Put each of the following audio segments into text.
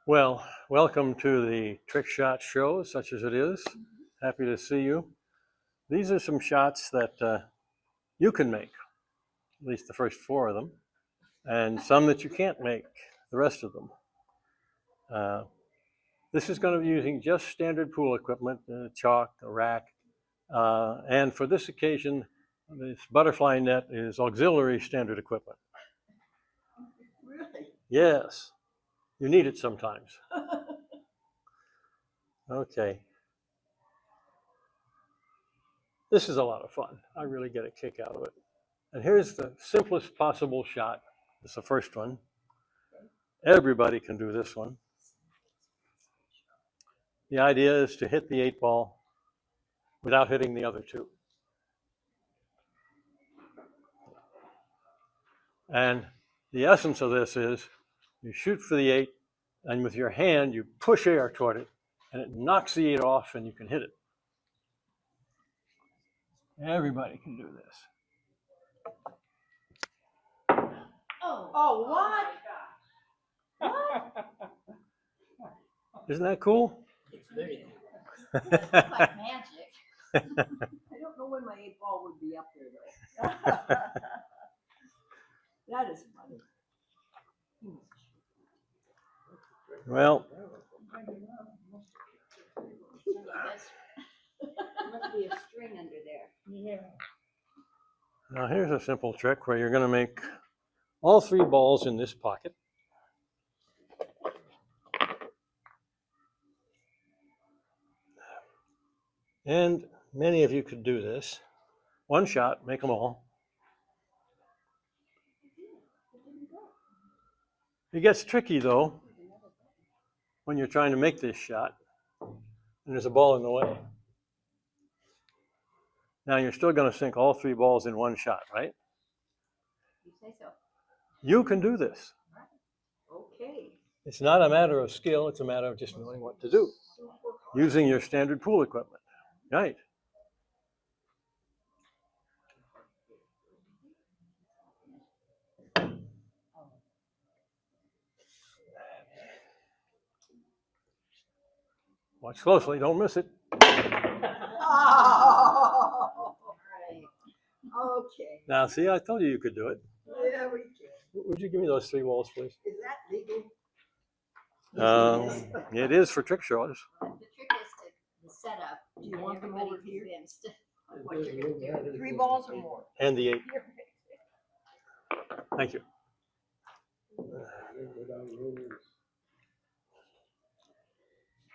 Well, welcome to the Trick Shot Show, such as it is. Happy to see you. These are some shots that you can make, at least the first four of them, and some that you can't make, the rest of them. This is going to be using just standard pool equipment, chalk, a rack, and for this occasion, this butterfly net is auxiliary standard equipment. Really? Yes, you need it sometimes. Okay. This is a lot of fun. I really get a kick out of it. And here's the simplest possible shot. It's the first one. Everybody can do this one. The idea is to hit the 8-ball without hitting the other two. And the essence of this is you shoot for the 8, and with your hand, you push air toward it, and it knocks the 8 off, and you can hit it. Everybody can do this. Oh, what? What? Isn't that cool? It's very It's like magic. I don't know when my 8-ball would be up there though. That is funny. Well, Must be a string under there. Yeah. now here's a simple trick where you're going to make all 3 balls in this pocket. And many of you could do this. One shot, make them all. It gets tricky though when you're trying to make this shot and there's a ball in the way. Now you're still going to sink all 3 balls in one shot, right? You say so. You can do this. Okay. It's not a matter of skill, it's a matter of just knowing what to do using your standard pool equipment. Right. Watch closely, don't miss it. Oh, Right. okay. Now, see, I told you could do it. Yeah, we can. Would you give me those 3 balls, please? Is that legal? It is for trick shows. The trick is the setup. Do you want them over Everybody's here? convinced of what you're gonna do. 3 balls or more? And the 8. Thank you.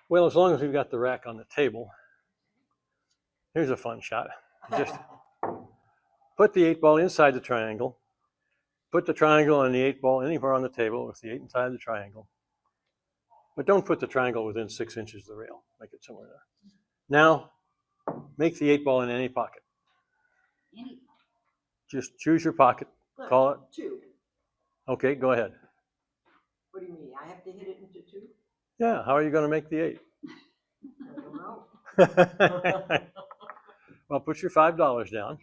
Well, as long as we've got the rack on the table, here's a fun shot. Just put the 8-ball inside the triangle. Put the triangle and the 8-ball anywhere on the table with the 8 inside the triangle. But don't put the triangle within 6 inches of the rail. Make it somewhere there. Now, make the 8-ball in any pocket. Any- Just choose your pocket. Call it. 2. Okay, go ahead. What do you mean? I have to hit it into 2? Yeah, how are you going to make the 8? I don't know. Well, put your $5 down.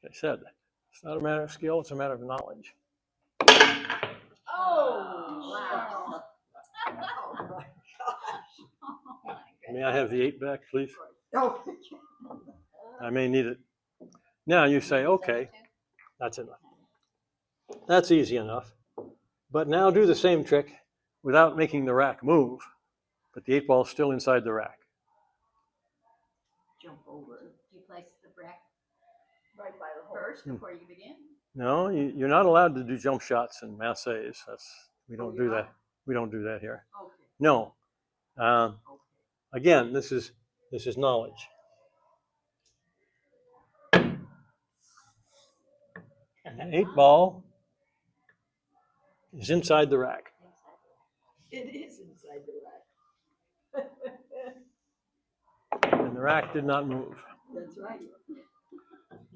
Like I said, it's not a matter of skill, it's a matter of knowledge. Oh, wow. Oh, my gosh. Oh my May I have the 8 back, please? Oh. I may need it. Now you say, okay, that's enough. That's easy enough. But now do the same trick without making the rack move, but the 8-ball is still inside the rack. Jump over. Do you place the bracket Right by the hole. first before you begin? No, you're not allowed to do jump shots and masses. We don't do you're that. not? We don't do that here. Okay. No. Okay. Again, this is knowledge. And the 8-ball is inside the rack. It is inside the rack. And the rack did not move. That's right.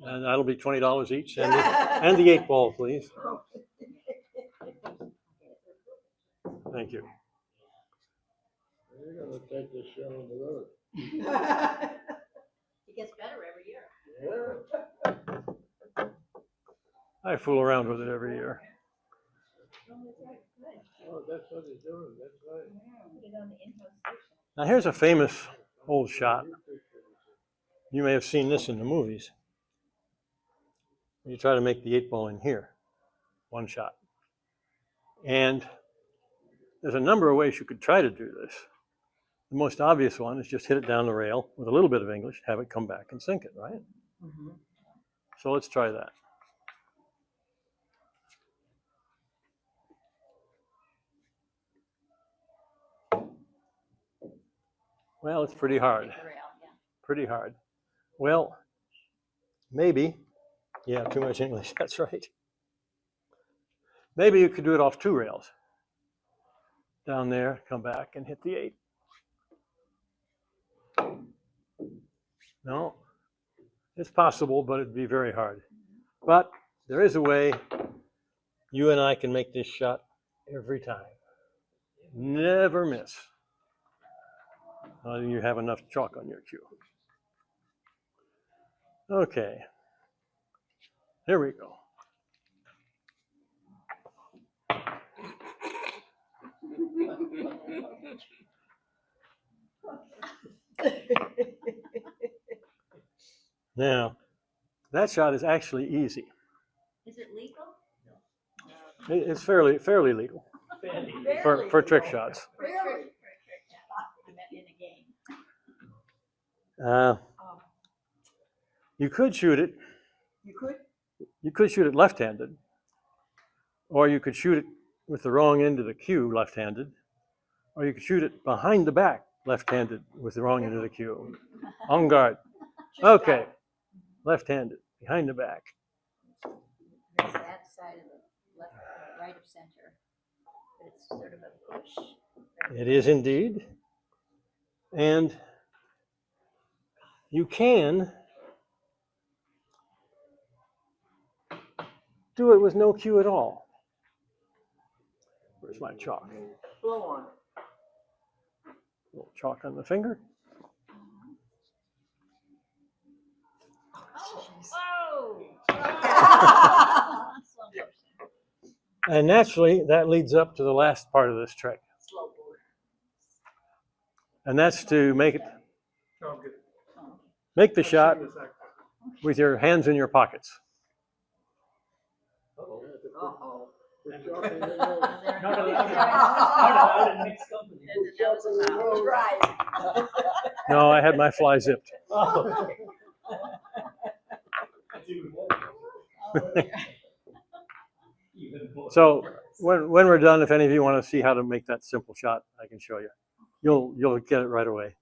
And that'll be $20 each. And the 8-ball, please. Thank you. You're gonna take this show on the road. It gets better every year. Yeah. I fool around with it every year. Oh, that's what he's doing, that's right. Put it on the in-house station. Now here's a famous old shot. You may have seen this in the movies. You try to make the 8-ball in here, one shot. And there's a number of ways you could try to do this. The most obvious one is just hit it down the rail with a little bit of English, have it come back and sink it, right? Mhm. So let's try that. Well, it's pretty hard, The rail, yeah. pretty hard. Well, maybe, yeah, too much English, that's right. Maybe you could do it off 2 rails. Down there, come back and hit the 8. No, it's possible, but it'd be very hard. But there is a way you and I can make this shot every time. Never miss. You have enough chalk on your cue. Okay, here we go. Now, that shot is actually easy. Is it legal? It's fairly legal for trick shots. For a trick, Barely. for a trick shot. I meant in a game. Oh, You could shoot it. you could? You could shoot it left-handed, or you could shoot it with the wrong end of the cue left-handed, or you could shoot it behind the back left-handed with the wrong end of the cue. En garde. Okay, left-handed behind the back. There's that side of the left, right of center. It's sort of a push. It is indeed, and you can do it with no cue at all. Where's my chalk? Blow on it. A little chalk on the finger. Oh! Slow motion. And naturally, that leads up to the last part of this trick. Slow motion. And that's to make it, Oh, good. make the shot with your hands in your pockets. Uh-oh. Uh-oh. We're talking in the road. Is there a Not nose? allowed. Is there a Not nose? allowed in mixed company. There's a nose allowed. Right. No, I had my fly zipped. Oh. That's even more. Oh, dear. Even more. So when we're done, if any of you want to see how to make that simple shot, I can show you. You'll get it right away.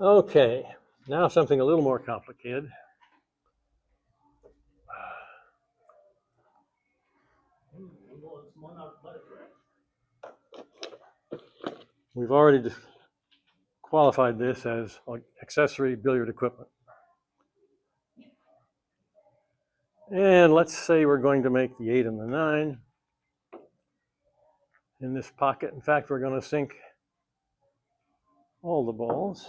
Okay, now something a little more complicated. It's more not butter, right? We've already qualified this as accessory billiard equipment. And let's say we're going to make the 8 and the 9 in this pocket. In fact, we're going to sink all the balls.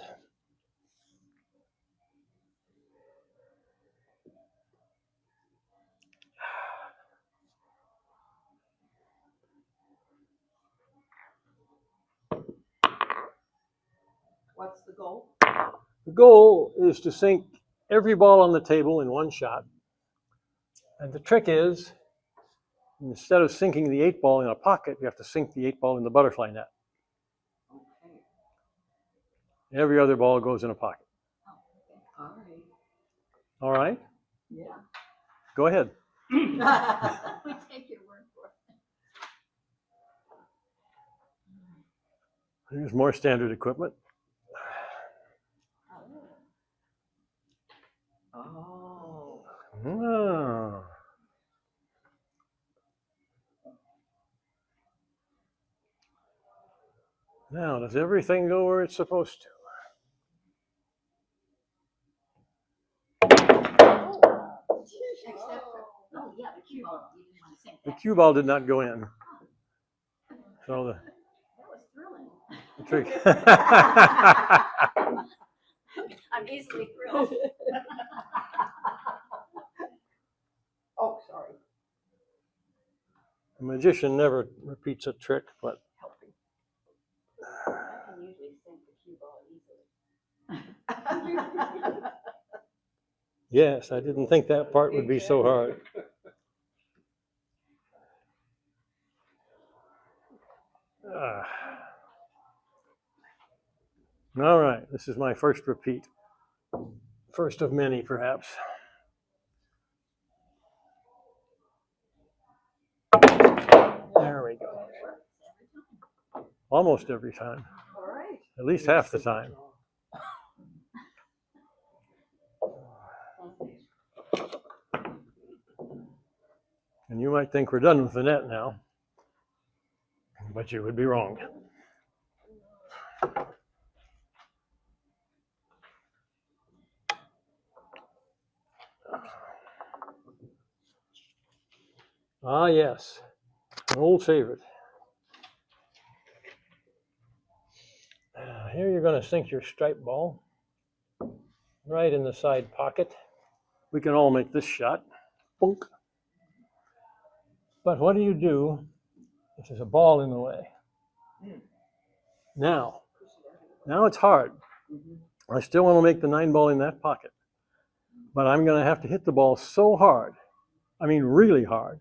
What's the goal? The goal is to sink every ball on the table in one shot. And the trick is, instead of sinking the 8-ball in a pocket, you have to sink the 8-ball in the butterfly net. Okay. Every other ball goes in a pocket. All right. All right? Yeah. Go ahead. We take your word for it. Here's more standard equipment. Oh. Ah. Now, does everything go where it's supposed to? Except for, oh, yeah, the cue ball. You didn't want to sink The that. cue ball did not go in. So That was thrilling. the trick. I'm easily thrilled. Oh, sorry. A magician never repeats a trick, but Helping. I can usually sink the cue ball easily. yes, I didn't think that part would be so hard. Ah. All right, this is my first repeat. First of many, perhaps. There we go. Almost every time. All right. At least half the time. And you might think we're done with the net now, but you would be wrong. Ah, yes, an old favorite. Here you're going to sink your striped ball right in the side pocket. We can all make this shot. Boink. But what do you do if there's a ball in the way? Now it's hard. I still want to make the 9 ball in that pocket, but I'm going to have to hit the ball so hard, I mean really hard,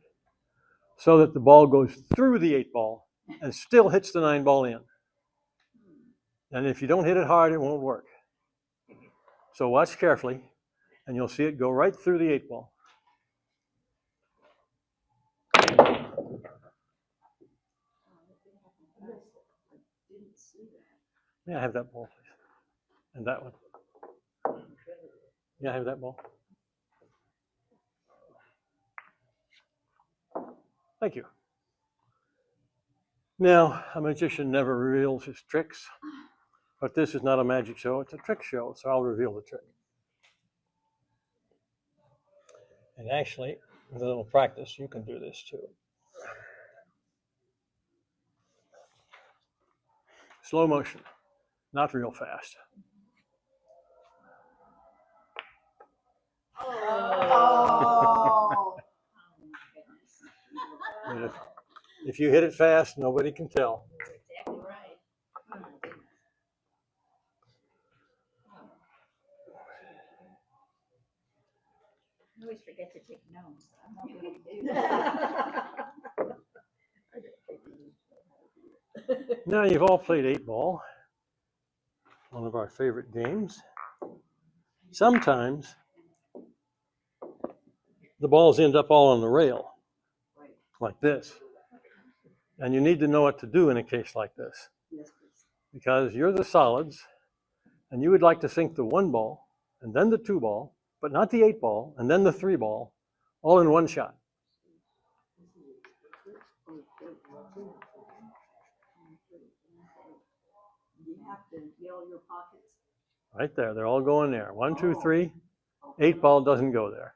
so that the ball goes through the 8 ball and still hits the 9 ball in. And if you don't hit it hard, it won't work. So watch carefully, and you'll see it go right through the 8 ball. Yeah, I have that ball, please. And that one. Yeah, I have that ball. Thank you. Now, a magician never reveals his tricks, but this is not a magic show, it's a trick show, so I'll reveal the trick. And actually, with a little practice, you can do this too. Slow motion, not real fast. Oh. And if you hit it fast, nobody can tell. You're exactly right. Oh, my goodness. I always forget to take notes. I'm not going to do that. Now you've all played 8 ball, one of our favorite games. Sometimes the balls end up all on the rail, like this. And you need to know what to do in a case like this, Yes, please. because you're the solids, and you would like to sink the 1 ball, and then the 2 ball, but not the 8 ball, and then the 3 ball, all in one shot. You have to yell your pockets. Right there, they're all going there. 1, 2, 3. 8 ball doesn't go there.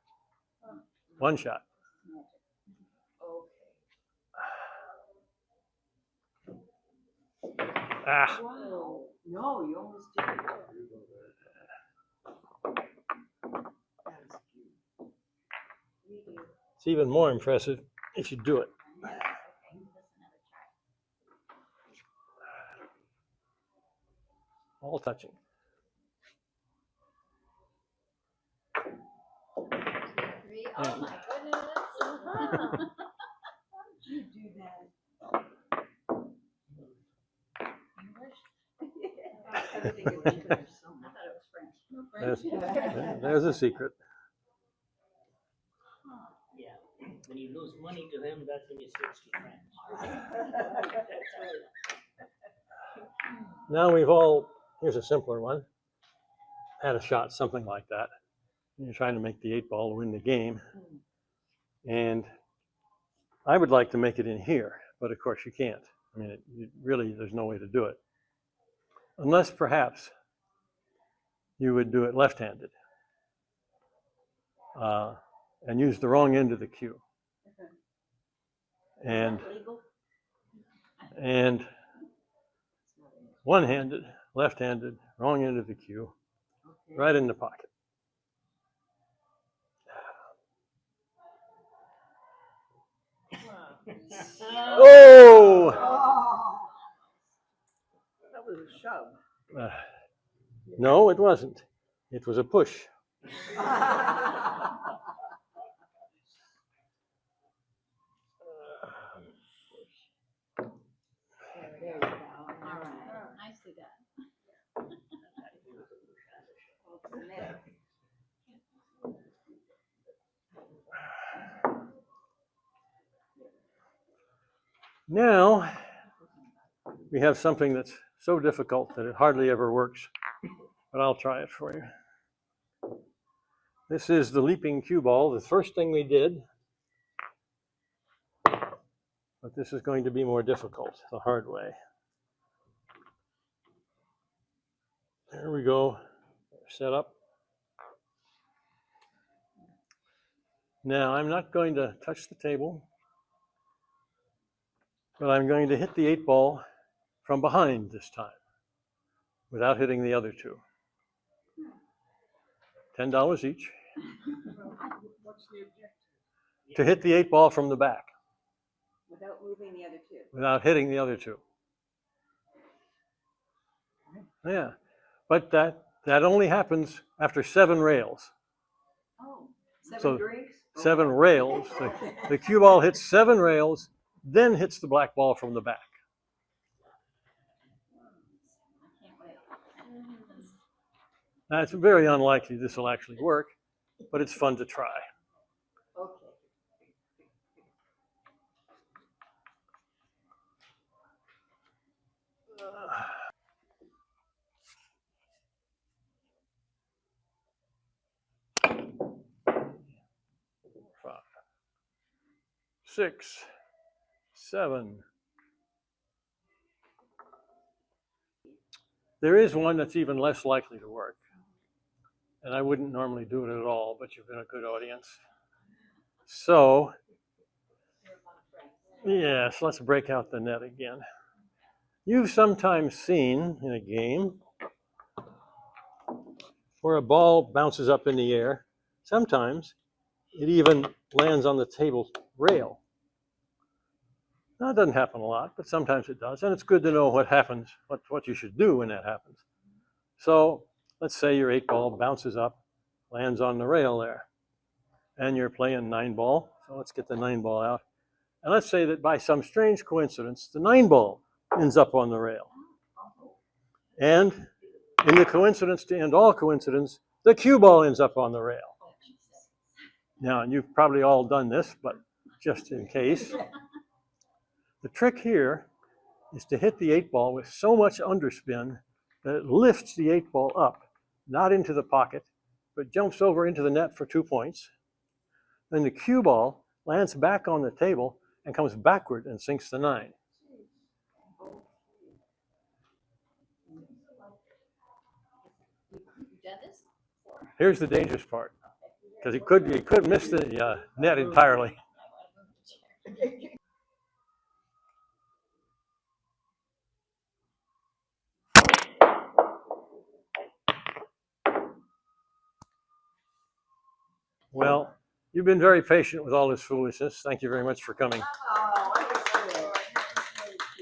One shot. Ah, Wow. No, you almost did it. it's even more impressive if you do it. Okay, give us another try. All touching. 3. Oh my goodness. How did you do that? English? Everything in English I somewhere. thought it was French. There's a secret. Yeah, when you lose money to him, that's when you switch to French. Now we've all, here's a simpler one, had a shot, something like that. And you're trying to make the 8 ball to win the game. And I would like to make it in here, but of course you can't. I mean, there's no way to do it. Unless perhaps you would do it left-handed and use the wrong end of the cue. And Legal? and one-handed, left-handed, wrong end of the cue, Okay. right in the pocket. Oh! Oh. That was a shove. No, it wasn't. It was a push. There you go. All right, nicely done. Now, we have something that's so difficult that it hardly ever works, but I'll try it for you. This is the leaping cue ball, the first thing we did, but this is going to be more difficult, the hard way. There we go, set up. Now, I'm not going to touch the table, but I'm going to hit the 8-ball from behind this time, without hitting the other two. $10 each. What's the objective? To hit the 8-ball from the back, Without moving the other two. without hitting the other two. Yeah, but that only happens after 7 rails. Oh, 7 So, drinks? 7 rails. The cue ball hits 7 rails, then hits the black ball from the back. I can't wait. Now, it's very unlikely this will actually work, but it's fun to try. Okay. Five, 6, 7. There is one that's even less likely to work. And I wouldn't normally do it at all, but you've been a good audience. So, yes, let's break out the net again. You've sometimes seen in a game where a ball bounces up in the air. Sometimes it even lands on the table rail. Now, it doesn't happen a lot, but sometimes it does. And it's good to know what happens, what you should do when that happens. So let's say your 8-ball bounces up, lands on the rail there. And you're playing 9-ball. So let's get the 9-ball out. And let's say that by some strange coincidence, the 9-ball ends up on the rail. And in the coincidence to end all coincidence, the cue ball ends up on the rail. Now, and you've probably all done this, but just in case. The trick here is to hit the 8-ball with so much underspin that it lifts the 8-ball up, not into the pocket, but jumps over into the net for 2 points. Then the cue ball lands back on the table and comes backward and sinks the 9. You've done this? Here's the dangerous part, because he could miss the net entirely. I want to move the chair. Well, you've been very patient with all this foolishness. Thank you very much for coming.